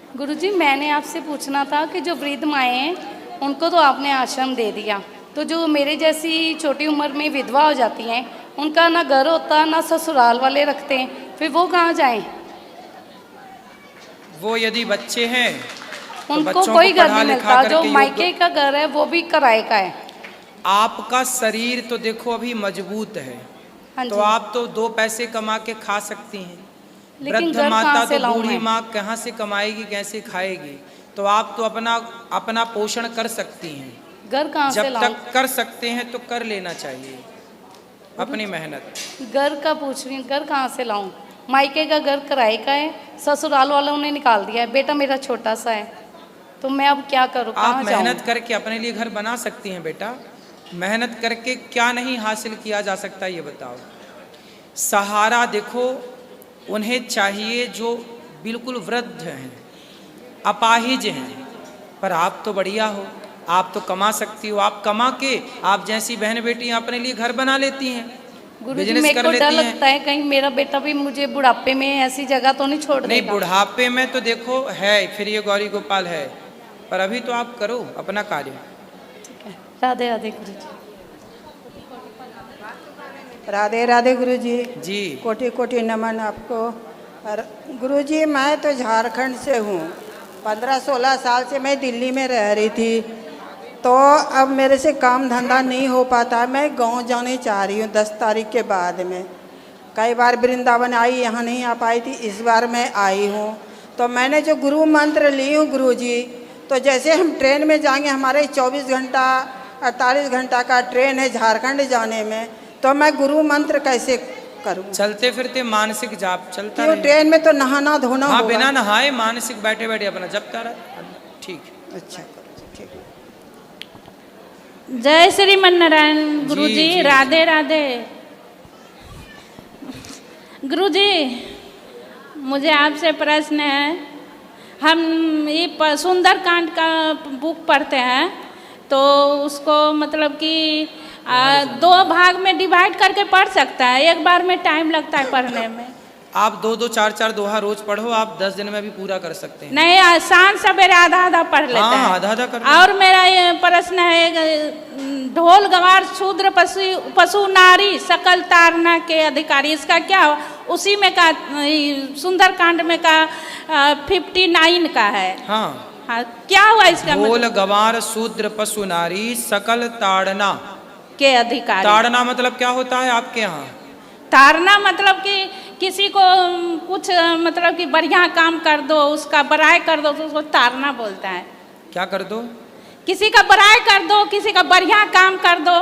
गुरुजी, मैंने आपसे पूछना था कि जो वृद्ध माएँ हैं उनको तो आपने आश्रम दे दिया, तो जो मेरे जैसी छोटी उम्र में विधवा हो जाती हैं, उनका ना घर होता ना ससुराल वाले रखते हैं, फिर वो कहाँ जाएं? वो यदि बच्चे हैं तो उनको बच्चों कोई को घर पढ़ा नहीं लिखा मिलता। जो करके मायके का घर है वो भी किराए का है। आपका शरीर तो देखो अभी मजबूत है, हाँ तो जी। आप तो 2 पैसे कमा के खा सकती हैं। लेकिन वृद्ध घर माता कहाँ से तो लाऊं बूढ़ी मैं? माँ कहाँ से कमाएगी, कैसे खाएगी? तो आप तो अपना अपना पोषण कर सकती हैं। घर कहाँ से जब लाऊं? तक कर सकते हैं तो कर लेना चाहिए अपनी मेहनत। घर का पूछ रही हूँ, घर कहाँ से लाऊं? मायके का घर किराए का है, ससुराल वालों ने निकाल दिया है, बेटा मेरा छोटा सा है, तो मैं अब क्या करूँ, आप कहाँ जाऊँ? मेहनत करके अपने लिए घर बना सकती हैं बेटा। मेहनत करके क्या नहीं हासिल किया जा सकता, ये बताओ। सहारा देखो उन्हें चाहिए जो बिल्कुल वृद्ध हैं, अपाहिज हैं। पर आप तो बढ़िया हो, आप तो कमा सकती हो। आप कमा के आप जैसी बहन बेटियां अपने लिए घर बना लेती हैं, गुरुजी, बिजनेस मेरे कर को डर लेती लगता हैं। है कहीं मेरा बेटा भी मुझे बुढ़ापे में ऐसी जगह तो नहीं छोड़ नहीं, देगा। बुढ़ापे में तो देखो है, फिर ये गौरी गोपाल है, पर अभी तो आप करो अपना कार्य। ठीक है, राधे राधे गुरुजी। राधे राधे गुरुजी। जी कोटि कोटि नमन आपको। और गुरुजी, मैं तो झारखंड से हूँ। 15-16 साल से मैं दिल्ली में रह रही थी, तो अब मेरे से काम धंधा नहीं हो पाता। मैं गांव जाने चाह रही हूँ 10 तारीख के बाद में। कई बार वृंदावन आई, यहाँ नहीं आ पाई थी, इस बार मैं आई हूँ। तो मैंने जो गुरु मंत्र ली हूँ गुरुजी, तो जैसे हम ट्रेन में जाएंगे, हमारे 24 घंटा 48 घंटा का ट्रेन है झारखंड जाने में, तो मैं गुरु मंत्र कैसे करूँ? चलते फिरते मानसिक जाप चलता क्यों, रहे। ट्रेन में तो नहाना धोना हाँ, होगा। बिना नहाए मानसिक बैठे बैठे अपना जपता रहा। ठीक है। अच्छा ठीक है। जय श्री मन्नारायण गुरुजी। जी। राधे राधे गुरुजी। मुझे आपसे प्रश्न है। हम ये सुंदरकांड का बुक पढ़ते हैं, तो उसको मतलब कि 2 भाग में डिवाइड करके पढ़ सकता है, एक बार में टाइम लगता है पढ़ने में। आप 2-2 4-4 दोहा रोज पढ़ो, आप 10 दिन में भी पूरा कर सकते हैं। नहीं, शाम सवेरे आधा आधा पढ़ लेता हाँ, है। आधा आधा कर। और मेरा ये प्रश्न है, ढोल गवार शूद्र पशु नारी सकल तारना के अधिकारी, इसका क्या हो? उसी में का सुंदरकांड में का 59 का है। हाँ, हाँ, क्या हुआ इसका ढोल मतलब? गवार शूद्र पशु नारी सकल ताड़ना के अधिकारी। ताड़ना मतलब क्या होता है आपके यहाँ? तारना मतलब कि किसी को कुछ मतलब कि बढ़िया काम कर दो, उसका बड़ाई कर दो, तो उसको तारना बोलता है। क्या कर दो? किसी का बड़ाई कर दो, किसी का बढ़िया काम कर दो।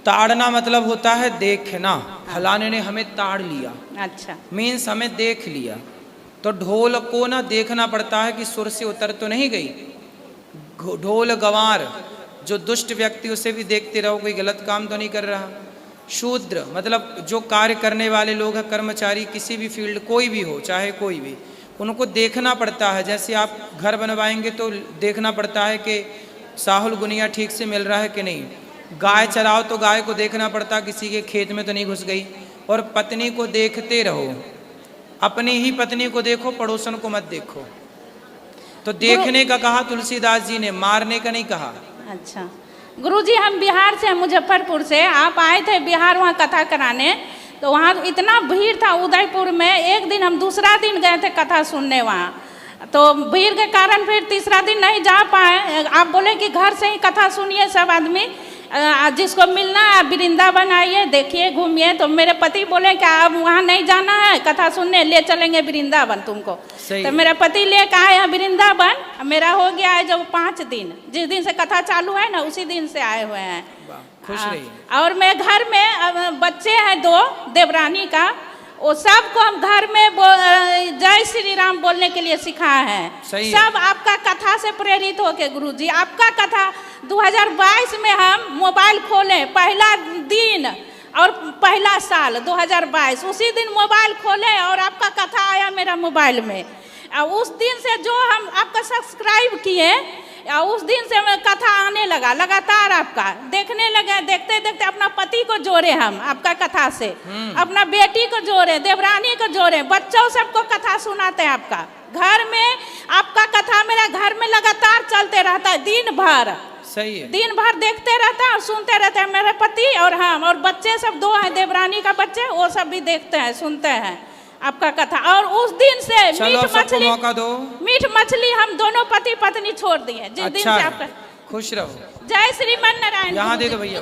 ताड़ना मतलब होता है देखना, फलाने ने हमें ताड़ लिया, अच्छा, मीन्स हमें देख लिया। तो ढोल को ना देखना पड़ता है कि सुर से उतर तो नहीं गई। ढोल गंवार जो दुष्ट व्यक्ति, उसे भी देखते रहो कोई गलत काम तो नहीं कर रहा। शूद्र मतलब जो कार्य करने वाले लोग हैं, कर्मचारी, किसी भी फील्ड कोई भी हो, चाहे कोई भी, उनको देखना पड़ता है। जैसे आप घर बनवाएंगे तो देखना पड़ता है कि साहुल गुनिया ठीक से मिल रहा है कि नहीं। गाय चराओ तो गाय को देखना पड़ता, किसी के खेत में तो नहीं घुस गई। और पत्नी को देखते रहो, अपनी ही पत्नी को देखो, पड़ोसन को मत देखो। तो देखने का कहा तुलसीदास जी ने, मारने का नहीं कहा। अच्छा गुरुजी, हम बिहार से, मुजफ्फरपुर से। आप आए थे बिहार वहाँ कथा कराने, तो वहाँ इतना भीड़ था उदयपुर में। एक दिन हम दूसरा दिन गए थे कथा सुनने वहाँ, तो भीड़ के कारण फिर तीसरा दिन नहीं जा पाए। आप बोले कि घर से ही कथा सुनिए सब आदमी, जिसको मिलना है वृंदावन आइए, देखिए, घूमिए। तो मेरे पति बोले कि अब वहाँ नहीं जाना है कथा सुनने, ले चलेंगे वृंदावन तुमको। तो मेरा पति ले के आए हैं वृंदावन। मेरा हो गया है जो 5 दिन, जिस दिन से कथा चालू है ना, उसी दिन से आए हुए हैं। खुश रहिए। और मैं घर में बच्चे हैं 2 देवरानी का, वो सबको हम घर में जय श्री राम बोलने के लिए सिखाए हैं। सब आपका कथा से प्रेरित होके गुरुजी। आपका कथा 2022 में हम मोबाइल खोले, पहला दिन और पहला साल 2022, उसी दिन मोबाइल खोले और आपका कथा आया मेरा मोबाइल में। उस दिन से जो हम आपका सब्सक्राइब किए, उस दिन से कथा आने लगा लगातार, आपका देखने लगे। देखते देखते अपना पति को जोड़े हम आपका कथा से, अपना बेटी को जोड़े, देवरानी को जोड़े, बच्चों सबको कथा सुनाते हैं आपका। घर में में लगातार चलते रहता है, दिन भर। सही है। दिन भर देखते रहता है और सुनते रहते हैं, मेरे पति और हम और बच्चे सब 2 हैं देवरानी का बच्चे, वो सब भी देखते हैं सुनते हैं आपका कथा। और उस दिन से चलो मीट सबको मछली, मौका दो। मीट मछली हम दोनों पति पत्नी छोड़ दिए जिस दिन अच्छा से है, आपका। खुश रहो। जय श्रीमन नारायण। यहाँ दे दो भैया।